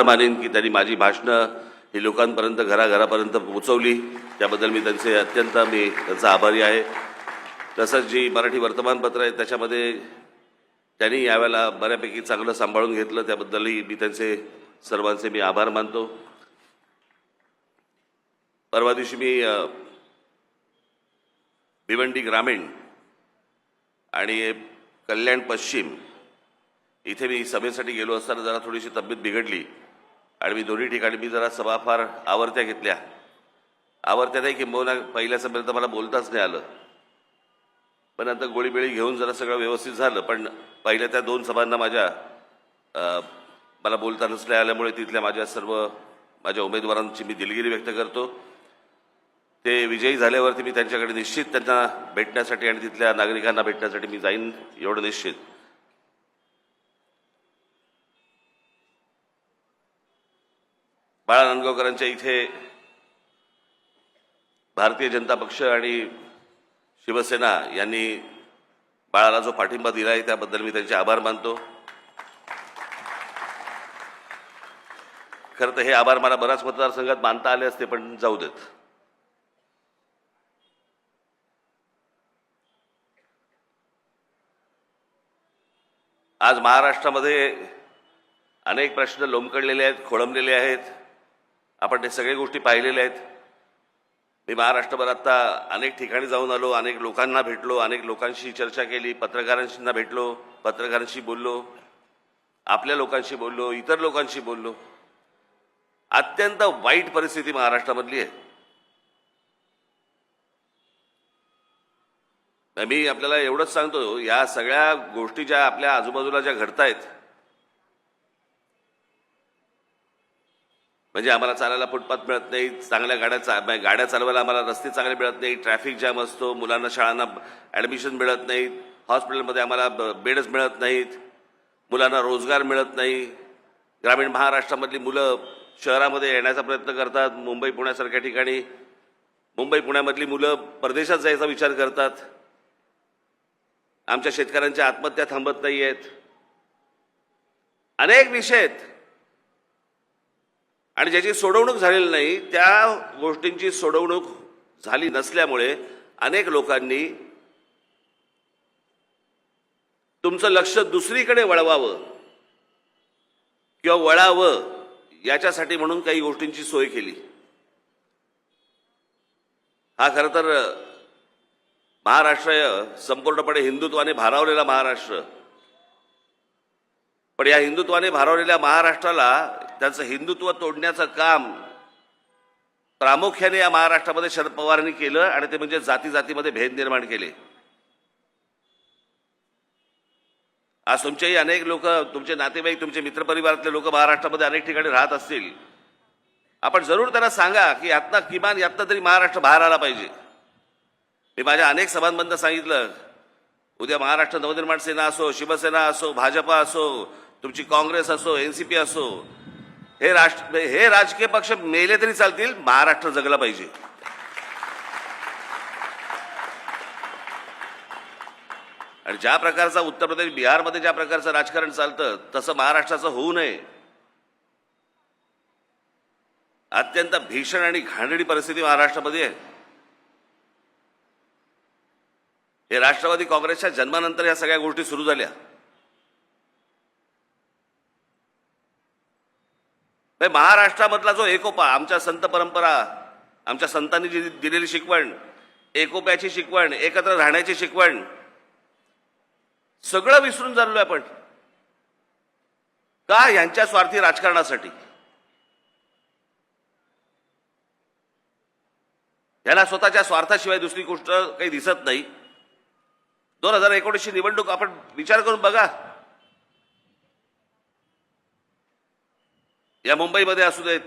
आभार मानेन की त्यांनी माझी भाषणं ही लोकांपर्यंत घराघरापर्यंत पोहोचवली. त्याबद्दल मी त्यांचा आभारी आहे. तसंच जी मराठी वर्तमानपत्र आहेत त्याच्यामध्ये त्यांनी यावेळेला बऱ्यापैकी चांगलं सांभाळून घेतलं, त्याबद्दलही मी सर्वांचे मी आभार मानतो. परवा दिवशी मी भिवंडी ग्रामीण आणि कल्याण पश्चिम इथे मी सभेसाठी गेलो असताना जरा थोडीशी तब्येत बिघडली आणि मी दोन्ही ठिकाणी मी जरा सभा फार आवरत्या घेतल्या. आवरत्या नाही किंबहुना पहिल्या सभेत तर मला बोलताच नाही आलं, पण नंतर गोळीबिळी घेऊन जरा सगळं व्यवस्थित झालं. पण पहिल्या त्या 2 सभांना मला बोलता नसल्या आल्यामुळे तिथल्या माझ्या उमेदवारांची मी दिलगिरी व्यक्त करतो. ते विजयी झाल्यावरती मी त्यांच्याकडे निश्चित त्यांना भेटण्यासाठी आणि तिथल्या नागरिकांना भेटण्यासाठी मी जाईन, एवढं निश्चित. बाळा नांदगावकरांच्या इथे भारतीय जनता पक्ष आणि शिवसेना यांनी बाळाला जो पाठिंबा दिला आहे त्याबद्दल मी त्यांचे आभार मानतो. खरं तर हे आभार मला बऱ्याच मतदारसंघात मानता आले असते, पण जाऊ देत. आज महाराष्ट्रामध्ये अनेक प्रश्न लोंबकळलेले आहेत, खोळंबलेले आहेत. आपण ते सगळे गोष्टी पाहिलेल्या आहेत. मी महाराष्ट्रभर आता अनेक ठिकाणी जाऊन आलो, अनेक लोकांना भेटलो, अनेक लोकांशी चर्चा केली, पत्रकारांशी भेटलो, पत्रकारांशी बोललो, आपल्या लोकांशी बोललो, इतर लोकांशी बोललो. अत्यंत वाईट परिस्थिती महाराष्ट्रामधली आहे. मी आपल्याला एवढंच सांगतो, या सगळ्या गोष्टी ज्या आपल्या आजूबाजूला ज्या घडतायत, म्हणजे आम्हाला चालायला फुटपाथ मिळत नाही, चांगल्या गाड्या चालवायला आम्हाला रस्ते चांगले मिळत नाही, ट्रॅफिक जॅम असतो, मुलांना शाळांना ॲडमिशन मिळत नाहीत, हॉस्पिटलमध्ये आम्हाला बेड्स मिळत नाहीत, मुलांना रोजगार मिळत नाही. ग्रामीण महाराष्ट्रामधली मुलं शहरामध्ये येण्याचा प्रयत्न करतात, मुंबई पुण्यासारख्या ठिकाणी. मुंबई पुण्यामधली मुलं परदेशात जायचा विचार करतात. आमच्या शेतकऱ्यांच्या आत्महत्या थांबत नाही आहेत. अनेक विषय आहेत आणि ज्याची सोडवणूक झालेली नाही, त्या गोष्टींची सोडवणूक झाली नसल्यामुळे अनेक लोकांनी तुमचं लक्ष दुसरीकडे वळवावं किंवा वळावं याच्यासाठी म्हणून काही गोष्टींची सोय केली. हा खरं तर महाराष्ट्र संपूर्णपणे हिंदुत्वाने भारावलेला महाराष्ट्र, पण या हिंदुत्वाने भारावलेल्या महाराष्ट्राला त्यांचं हिंदुत्व तोडण्याचं काम प्रामुख्याने या महाराष्ट्रामध्ये शरद पवारांनी केलं आणि ते म्हणजे जातीमध्ये भेद निर्माण केले. आज तुमचेही अनेक लोक, तुमचे नातेवाईक, तुमचे मित्रपरिवारातले लोक महाराष्ट्रामध्ये अनेक ठिकाणी राहत असतील. आपण जरूर त्यांना सांगा की किमान यातनं तरी महाराष्ट्र बाहेर आला पाहिजे. मी माझ्या अनेक सभांमधनं सांगितलं, उद्या महाराष्ट्र नवनिर्माण सेना असो, शिवसेना असो, भाजपा असो, तुमची काँग्रेस असो, एनसीपी असो, हे राजकीय पक्ष मेले तरी चालतील, महाराष्ट्र जगला पाहिजे. आणि ज्या प्रकारचा उत्तर प्रदेश, बिहारमध्ये ज्या प्रकारचं राजकारण चालतं तसं महाराष्ट्राचं होऊ नये. अत्यंत भीषण आणि घाणेरडी परिस्थिती महाराष्ट्रामध्ये आहे. हे राष्ट्रवादी काँग्रेसच्या जन्मानंतर या सगळ्या गोष्टी सुरू झाल्या. महाराष्ट्रामधला जो एकोपा, आमच्या संत परंपरा, आमच्या संतांनी जी दिलेली शिकवण, एकोप्याची शिकवण, एकत्र राहण्याची शिकवण, सगळं विसरून चाललोय आपण. का? यांच्या स्वार्थी राजकारणासाठी. यांना स्वतःच्या स्वार्थाशिवाय दुसरी गोष्ट काही दिसत नाही. 2019ची निवडणूक आपण विचार करून बघा. या मुंबईमध्ये असू देत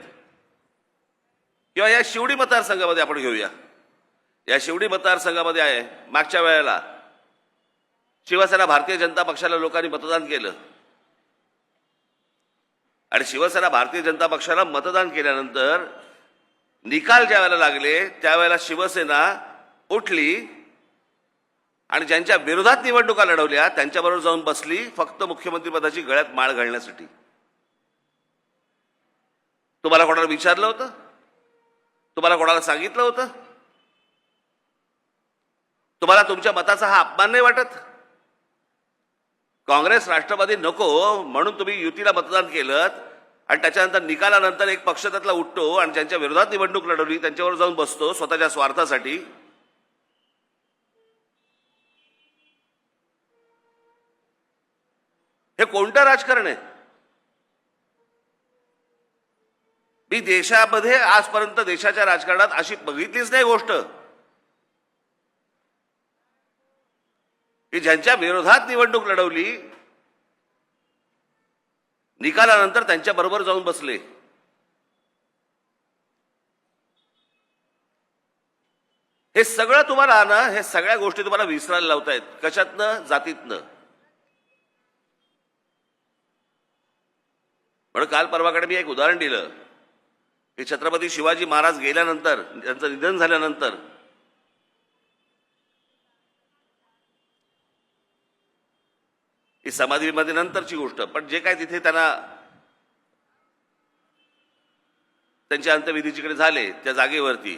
किंवा या शिवडी मतदारसंघामध्ये आपण घेऊया. या शिवडी मतदारसंघामध्ये आहे, मागच्या वेळेला शिवसेना भारतीय जनता पक्षाला लोकांनी मतदान केलं आणि शिवसेना भारतीय जनता पक्षाला मतदान केल्यानंतर निकाल ज्या वेळेला लागले त्यावेळेला शिवसेना उठली आणि ज्यांच्या विरोधात निवडणुका लढवल्या त्यांच्याबरोबर जाऊन बसली, फक्त मुख्यमंत्री पदाची गळ्यात माळ घालण्यासाठी. तुम्हाला कोणाला विचारलं होतं? तुम्हाला कोणाला सांगितलं होतं? तुम्हाला तुमच्या मताचा हा अपमान नाही वाटत? काँग्रेस राष्ट्रवादी नको म्हणून तुम्ही युतीला मतदान केलं आणि त्याच्यानंतर निकालानंतर एक पक्ष त्यातला उठतो आणि ज्यांच्या विरोधात निवडणूक लढवली त्यांच्यावर जाऊन बसतो स्वतःच्या स्वार्थासाठी. हे कोणतं राजकारण आहे? मी देशामध्ये आजपर्यंत देशाच्या राजकारणात अशी बघितलीच नाही गोष्ट की ज्यांच्या विरोधात निवडणूक लढवली निकालानंतर त्यांच्या बरोबर जाऊन बसले. हे सगळं तुम्हाला ना, हे सगळ्या गोष्टी तुम्हाला विसरायला लावतायत. कशातनं? जातीतनं. म्हणून काल परवाकडे मी एक उदाहरण दिलं की छत्रपती शिवाजी महाराज गेल्यानंतर, त्यांचं निधन झाल्यानंतर ही समाधीमध्ये नंतरची गोष्ट, पण जे काय तिथे त्यांना त्यांच्या अंत्यविधीकडे झाले त्या जागेवरती